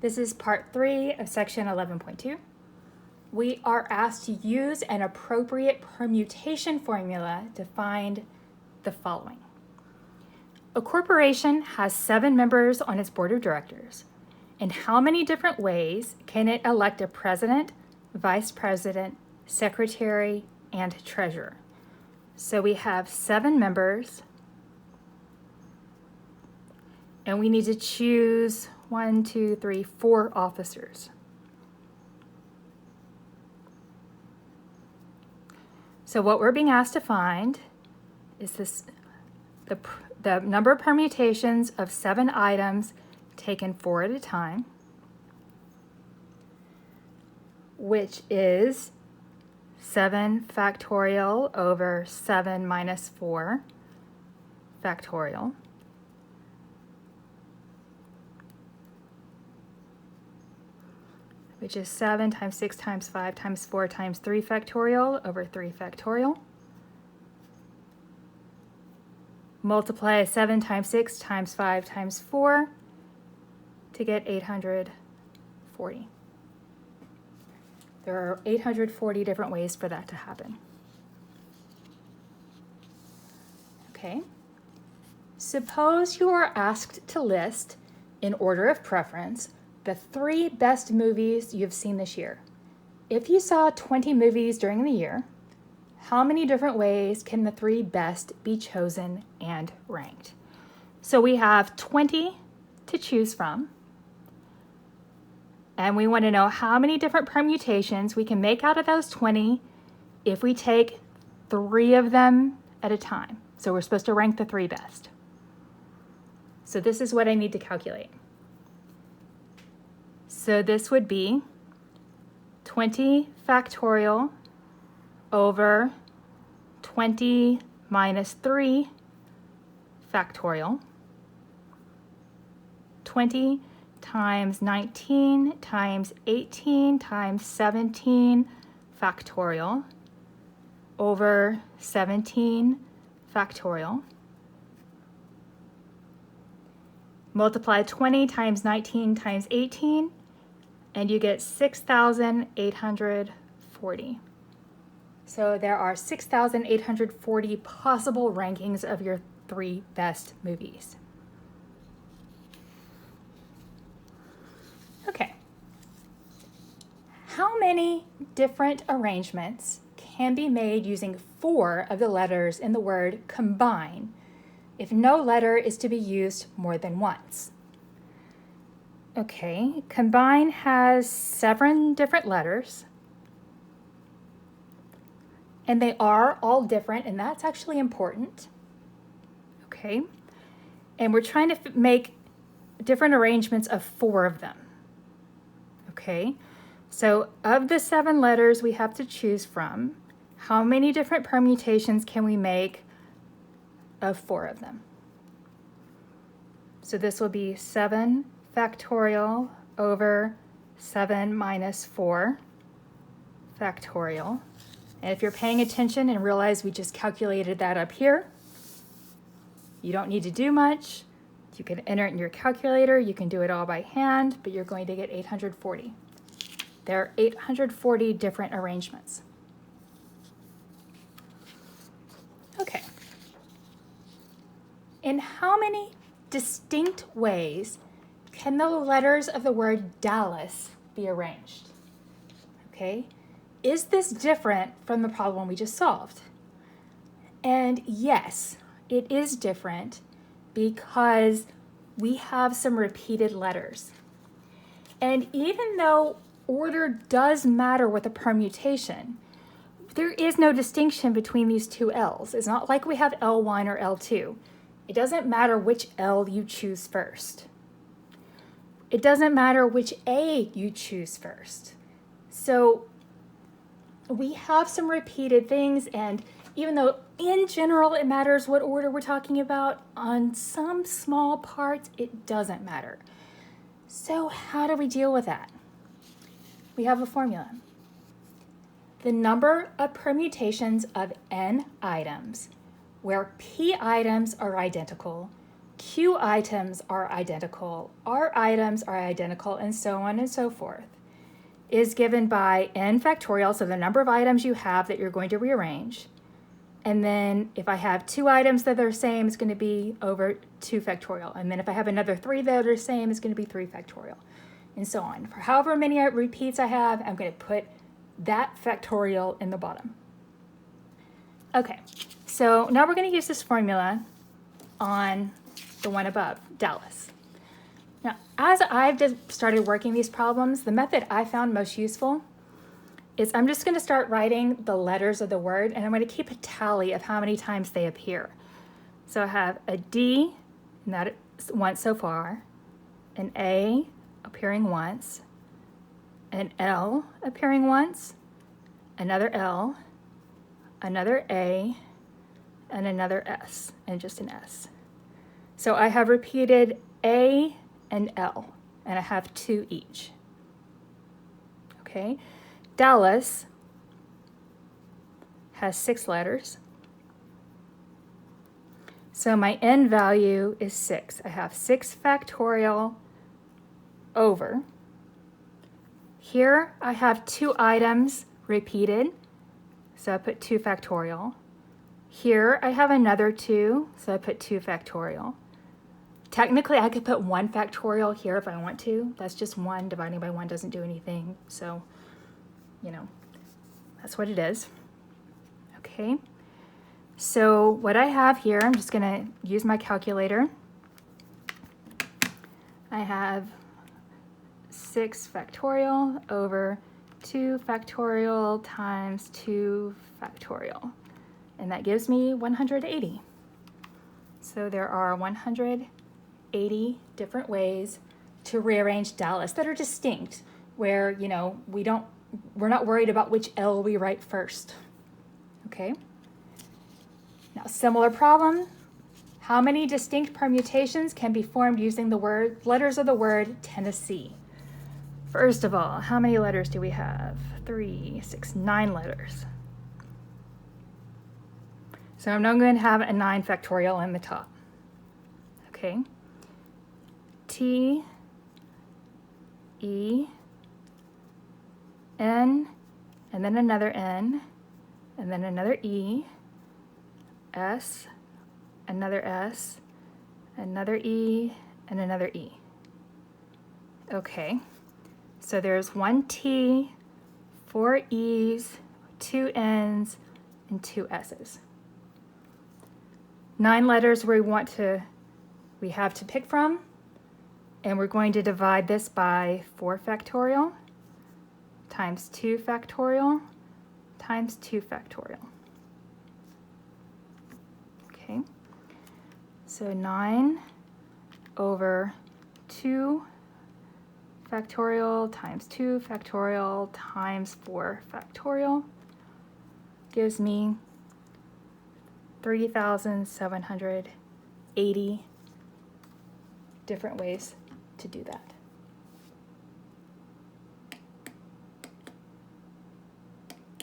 This is part 3 of section 11.2. We are asked to use an appropriate permutation formula to find the following. A corporation has 7 members on its board of directors. In how many different ways can it elect a president, vice president, secretary, and treasurer? So we have 7 members, and we need to choose 4 officers. So what we're being asked to find is the number of permutations of 7 items taken 4 at a time, which is 7 factorial over 7 minus 4 factorial. Which is 7 times 6 times 5 times 4 times 3 factorial over 3 factorial. Multiply 7 times 6 times 5 times 4 to get 840. There are 840 different ways for that to happen. Okay. Suppose you are asked to list, in order of preference, the 3 best movies you've seen this year. If you saw 20 movies during the year, how many different ways can the 3 best be chosen and ranked? So we have 20 to choose from, and we want to know how many different permutations we can make out of those 20 if we take 3 of them at a time. So we're supposed to rank the 3 best. So this is what I need to calculate. So this would be 20 factorial over 20 minus 3 factorial. 20 times 19 times 18 times 17 factorial over 17 factorial. Multiply 20 times 19 times 18, and you get 6,840. So there are 6,840 possible rankings of your 3 best movies. Okay. How many different arrangements can be made using 4 of the letters in the word combine if no letter is to be used more than once? Okay, combine has 7 different letters, and they are all different, and that's actually important. Okay, and we're trying to make different arrangements of 4 of them. Okay, so of the 7 letters we have to choose from, how many different permutations can we make of 4 of them? So this will be 7 factorial over 7 minus 4 factorial. And if you're paying attention and realize we just calculated that up here, you don't need to do much. You can enter it in your calculator. You can do it all by hand, but you're going to get 840. There are 840 different arrangements. Okay. In how many distinct ways can the letters of the word Dallas be arranged? Okay. Is this different from the problem we just solved? And yes, it is different because we have some repeated letters. And even though order does matter with a permutation, there is no distinction between these 2 L's. It's not like we have L1 or L2. It doesn't matter which L you choose first. It doesn't matter which A you choose first. So we have some repeated things, and even though in general it matters what order we're talking about, on some small parts it doesn't matter. So how do we deal with that? We have a formula. The number of permutations of n items where p items are identical Q items are identical, R items are identical, and so on and so forth, is given by n factorial, so the number of items you have that you're going to rearrange. And then if I have 2 items that are the same, it's going to be over 2 factorial. And then if I have another 3 that are the same, it's going to be 3 factorial, and so on. For however many repeats I have, I'm going to put that factorial in the bottom. Okay, so now we're going to use this formula on the one above, Dallas. Now, as I've just started working these problems, the method I found most useful is I'm just going to start writing the letters of the word, and I'm going to keep a tally of how many times they appear. So I have a D, and that is once so far, an A appearing once, an L appearing once, another L, another A, and another S, and just an S. So I have repeated A and L, and I have 2 each. Okay, Dallas has 6 letters. So my n value is 6. I have 6 factorial over. Here I have 2 items repeated, so I put 2 factorial. Here I have another 2, so I put 2 factorial. Technically, I could put 1 factorial here if I want to. That's just 1. Dividing by 1 doesn't do anything. So, you know, that's what it is. Okay. So what I have here, I'm just going to use my calculator. I have 6 factorial over 2 factorial times 2 factorial. And that gives me 180. So there are 180 different ways to rearrange Dallas that are distinct, where, you know, we're not worried about which L we write first. Okay? Now, similar problem. How many distinct permutations can be formed using the letters of the word Tennessee? First of all, how many letters do we have? 3, 6, 9 letters. So I'm now going to have a 9 factorial in the top. Okay. T, E, N, and then another N, and then another E, S, another S, another E, and another E. Okay, so there's 1 T, 4 E's, 2 N's, and 2 S's. 9 letters we have to pick from, and we're going to divide this by 4 factorial times 2 factorial times 2 factorial. Okay, so 9 over 2 factorial times 2 factorial times 4 factorial gives me 3,780 different ways to do that.